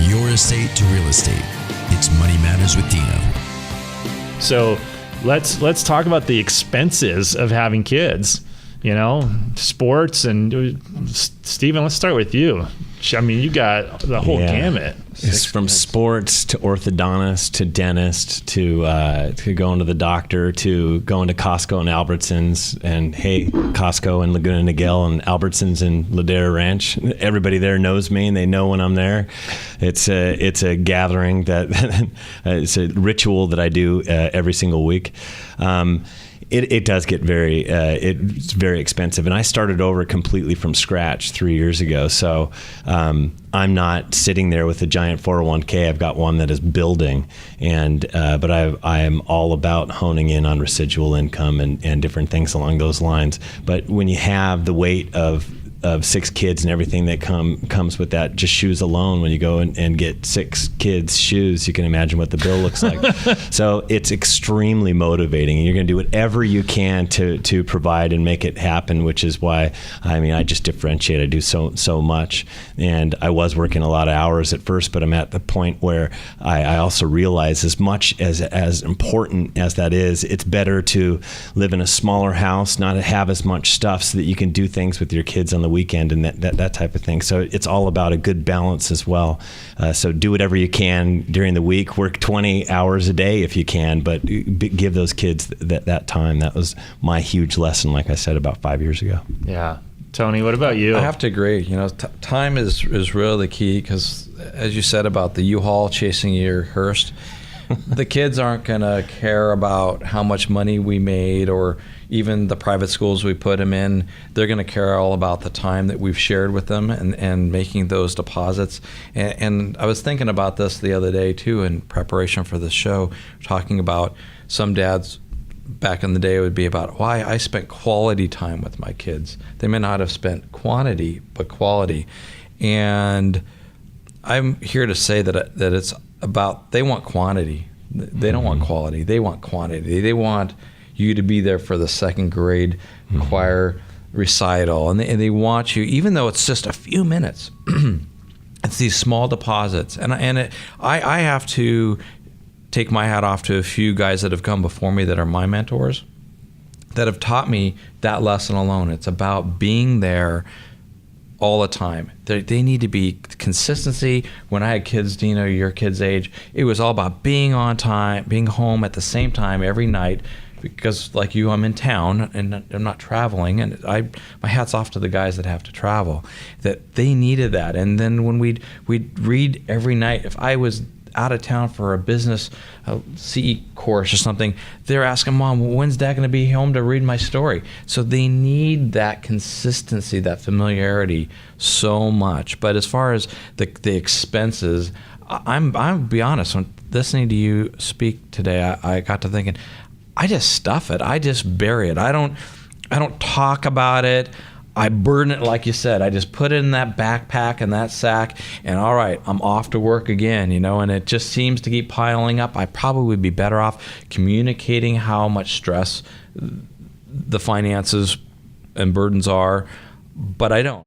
your estate to real estate. It's Money Matters with Dino. So let's talk about the expenses of having kids. You know, sports, and Stephen, let's start with you. I mean, you got the whole gamut. It's from sports to orthodontist to dentist to going to the doctor to going to Costco and Albertsons, and hey, Costco and Laguna Niguel and Albertsons and Ladera Ranch. Everybody there knows me and they know when I'm there. It's a gathering that it's a ritual that I do every single week. It does get it's very expensive. And I started over completely from scratch 3 years ago. So I'm not sitting there with a giant 401k. I've got one that is building. But I am all about honing in on residual income and different things along those lines. But when you have the weight of 6 kids and everything that comes with that, just shoes alone, when you go and get 6 kids shoes, you can imagine what the bill looks like. So it's extremely motivating, and you're going to do whatever you can to provide and make it happen, which is why, I mean, I just differentiate. I do so much, and I was working a lot of hours at first, but I'm at the point where I also realize, as much as important as that is, it's better to live in a smaller house, not have as much stuff, so that you can do things with your kids on the weekend and that type of thing. So it's all about a good balance as well. So do whatever you can during the week. Work 20 hours a day if you can, but give those kids that time. That was my huge lesson, like I said, about 5 years ago. Yeah. Tony, what about you? I have to agree. You know, time is really the key, because as you said about the U-Haul chasing your hearse, the kids aren't going to care about how much money we made or even the private schools we put them in. They're going to care all about the time that we've shared with them and making those deposits. And I was thinking about this the other day too, in preparation for this show, talking about some dads back in the day would be about why I spent quality time with my kids. They may not have spent quantity, but quality. And I'm here to say that it's about, they want quantity. They don't want quality. They want quantity. They want you to be there for the second grade choir recital, and they want you, even though it's just a few minutes. It's these small deposits, and I have to take my hat off to a few guys that have come before me that are my mentors, that have taught me that lesson alone. It's about being there all the time. They need to be consistency. When I had kids, Dino, your kid's age, it was all about being on time, being home at the same time every night, because like you, I'm in town and I'm not traveling, and my hat's off to the guys that have to travel, that they needed that. And then when we'd read every night, if I was out of town for a business CE course or something, they're asking, Mom, when's Dad going to be home to read my story? So they need that consistency, that familiarity so much. But as far as the expenses, I'll be honest, when listening to you speak today, I got to thinking, I just stuff it. I just bury it. I don't talk about it. I burden it, like you said. I just put it in that backpack and that sack, and all right, I'm off to work again, you know, and it just seems to keep piling up. I probably would be better off communicating how much stress the finances and burdens are, but I don't.